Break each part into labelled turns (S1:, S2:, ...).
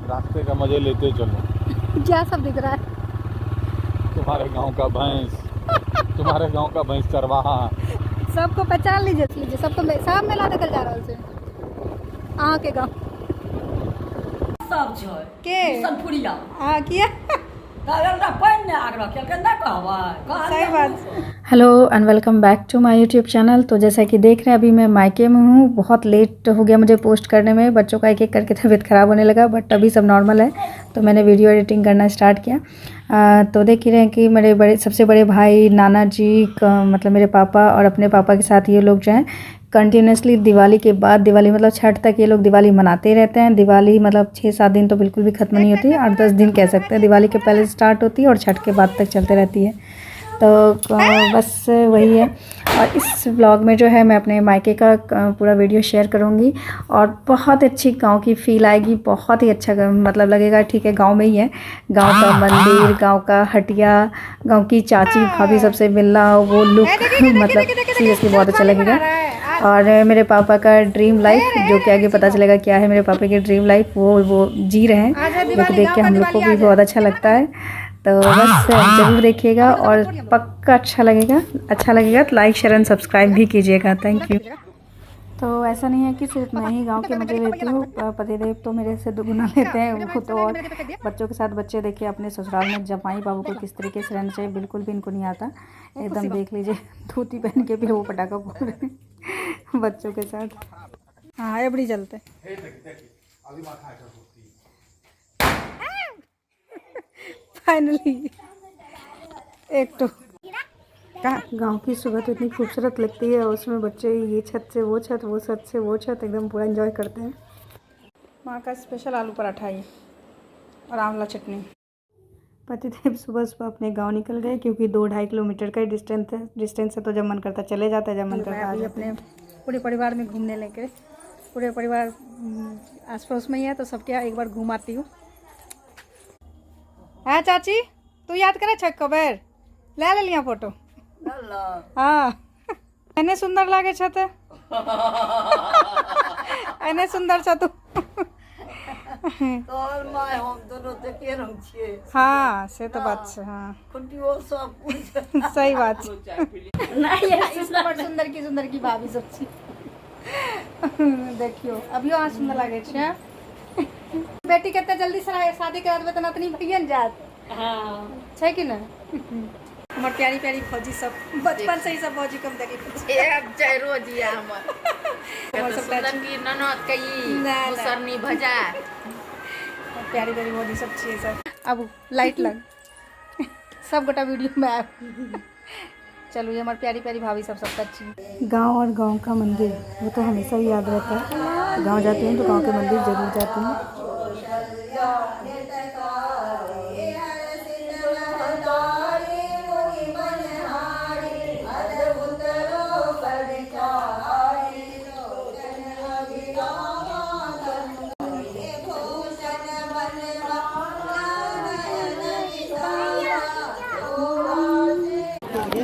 S1: रास्ते का मजे लेते चलो।
S2: क्या सब दिख रहा है?
S1: तुम्हारे गांव का भैंस, तुम्हारे गांव का भैंस चरवाहा।
S2: सबको पहचान लीजिए, सबको सब मेला देखल जा रहा है। अहाँ के गाँव
S3: सब छै
S2: के
S3: सनपुरिया
S2: अहाँ किया
S3: कागलटा पानि ने आग रखेल के ना कहबै
S2: सही बात।
S4: Hello and welcome back to my YouTube channel. तो जैसा कि देख रहे हैं अभी मैं मायके में हूँ। बहुत लेट हो गया मुझे पोस्ट करने में, बच्चों का एक एक करके तबीयत ख़राब होने लगा, बट अभी सब नॉर्मल है तो मैंने वीडियो एडिटिंग करना स्टार्ट किया। तो देख ही रहे हैं कि मेरे सबसे बड़े भाई, नाना जी मतलब मेरे पापा और अपने पापा के साथ ये लोग जो हैं कंटिन्यूसली दिवाली के बाद, दिवाली मतलब छठ तक ये लोग दिवाली मनाते रहते हैं। दिवाली मतलब 6-7 दिन तो बिल्कुल भी ख़त्म नहीं होती, 8-10 दिन कह सकते हैं। दिवाली के पहले स्टार्ट होती है और छठ के बाद तक चलते रहती है। तो बस वही है। और इस व्लॉग में जो है मैं अपने मायके का पूरा वीडियो शेयर करूँगी और बहुत अच्छी गांव की फ़ील आएगी। बहुत ही अच्छा मतलब लगेगा। ठीक है, गांव में ही है, गांव का मंदिर, गांव का हटिया, गांव की चाची भाभी सबसे मिलना, वो लुक मतलब सीरियसली बहुत अच्छा लगेगा। और मेरे पापा का ड्रीम लाइफ जो कि आगे पता चलेगा क्या है मेरे पापा की ड्रीम लाइफ, वो जी रहे हैं, जो कि देख के हम लोग को भी बहुत अच्छा लगता है। तो बस ज़रूर देखिएगा और पक्का अच्छा लगेगा तो लाइक शेयर एंड सब्सक्राइब भी कीजिएगा। Thank you. तो ऐसा नहीं है कि सिर्फ मैं ही गांव के मज़े लेती हूँ, पतिदेव तो मेरे से दुगुना लेते हैं वो तो। और बच्चों के साथ बच्चे देखिए अपने ससुराल में जमाई बाबू को किस तरीके से रहना चाहिए, बिल्कुल भी इनको नहीं आता। एकदम देख लीजिए, धोती पहन के फिर वो पटाखा फोड़ रहे हैं बच्चों के साथ।
S2: हाँ एबड़ी चलते फाइनली एक तो
S4: गांव की सुबह तो इतनी खूबसूरत लगती है, उसमें बच्चे ये छत से वो छत, वो छत से वो छत, एकदम पूरा एंजॉय करते हैं।
S2: माँ का स्पेशल आलू पराठा ही और आंवला चटनी।
S4: पतिदेव सुबह सुबह अपने गांव निकल गए क्योंकि 2-2.5 किलोमीटर का डिस्टेंस है। तो जब मन करता चले जाता है, जब मन करता
S2: अभी अपने पूरे परिवार में घूमने लेके, पूरे परिवार आस पड़ोस में ही है तो सबके यहाँ एक बार घूम आती हूँ। हाँ चाची, तू याद करे छक खबर ले लिया फोटो। हाँ एने सुंदर लागे छते, एने सुंदर छ तू।
S3: तोहर माय हम दोनों तो के रंग छियै।
S2: हाँ से तो बात है। हाँ
S3: खुटियो सब
S2: सही बात।
S3: नहीं है
S2: सुंदर की भाभी सब छी। देखियो अभियो अहाँ सुंदर लागे छै। बेटी कते जल्दी शादी करा देबै तना तनी भइए न जात। हाँ छै कि ना। हमर प्यारी प्यारी फौजी सब बचपन से ही सब फौजी कम देखे
S5: एक जय रोजिया हमर सुंदरगी ननद कई मुसरनी भजा
S2: प्यारी प्यारी फौजी सब छियै सब। अब लाइट लग सब गोटा वीडियो में आब। चलो ये हमारी प्यारी प्यारी भाभी सब अच्छी।
S4: गांव और गांव का मंदिर वो तो हमेशा ही याद रहता है। गांव जाती हूँ तो गांव के मंदिर जरूर जाती हूँ।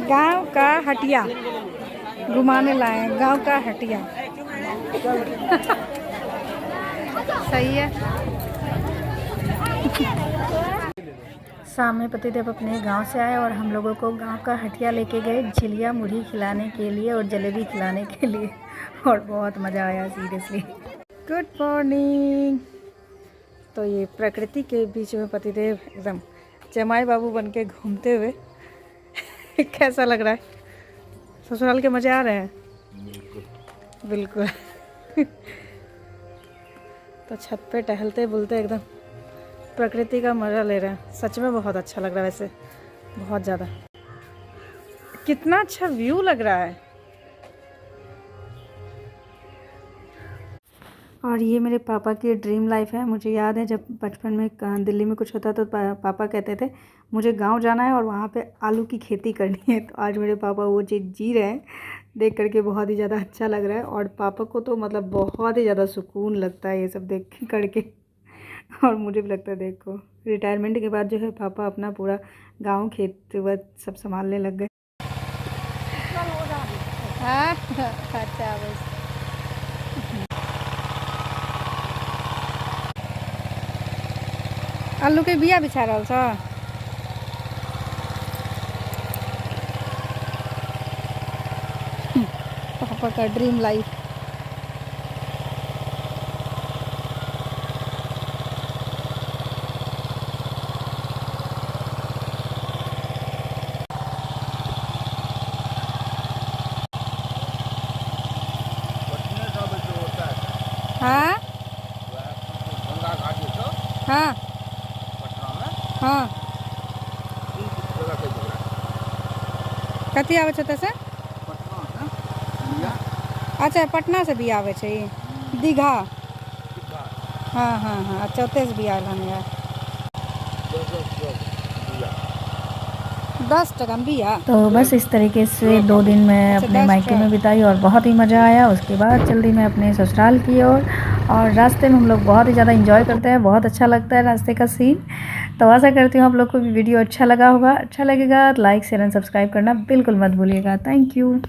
S2: गांव का हटिया घुमाने लाए, गांव का हटिया। सही है।
S4: शाम में पतिदेव अपने गांव से आए और हम लोगों को गांव का हटिया लेके गए झिलिया मुढ़ी खिलाने के लिए और जलेबी खिलाने के लिए, और बहुत मज़ा आया सीरियसली।
S2: Good morning. तो ये प्रकृति के बीच में पतिदेव एकदम जमाई बाबू बन के घूमते हुए कैसा लग रहा है? ससुराल के मज़े आ रहे हैं? बिल्कुल। तो छत पे टहलते बुलते एकदम प्रकृति का मज़ा ले रहे हैं। सच में बहुत अच्छा लग रहा है, वैसे बहुत ज़्यादा। कितना अच्छा व्यू लग रहा है।
S4: और ये मेरे पापा की ड्रीम लाइफ है। मुझे याद है जब बचपन में दिल्ली में कुछ होता तो पापा कहते थे मुझे गांव जाना है और वहाँ पे आलू की खेती करनी है। तो आज मेरे पापा वो चीज़ जी रहे हैं, देख करके बहुत ही ज़्यादा अच्छा लग रहा है। और पापा को तो मतलब बहुत ही ज़्यादा सुकून लगता है ये सब देख करके। और मुझे भी लगता है, देखो रिटायरमेंट के बाद जो है पापा अपना पूरा गाँव खेत वत सब संभालने लग गए।
S2: हाँ अच्छा बस। आलू के बिया बिछा रहल छ। पापा का ड्रीम लाइफ। हाँ
S1: गंगा घाट जो छ
S2: हाँ
S1: पटना में
S2: हाँ
S1: ई जगह के जगह
S2: कथी आवे छै से?
S1: पटना में बिया
S2: अच्छा पटना से भी आवे छै ई दीघा।
S1: बिया
S2: हाँ हाँ हाँ अच्छा ओते से भी आयल हन यार। 10 टका में बिया।
S4: तो बस इस तरीके से 2 दिन मैं
S2: अच्छा,
S4: अपने
S2: 10
S4: मायके में
S2: ट्रक।
S4: बिताई और बहुत ही मज़ा आया। उसके बाद जल्दी मैं अपने ससुराल की ओर और रास्ते में हम लोग बहुत ही ज़्यादा इंजॉय करते हैं, बहुत अच्छा लगता है रास्ते का सीन। तो आशा करती हूँ आप लोग को भी वीडियो अच्छा लगा होगा। अच्छा लगेगा तो लाइक शेयर एंड सब्सक्राइब करना बिल्कुल मत भूलिएगा। Thank you.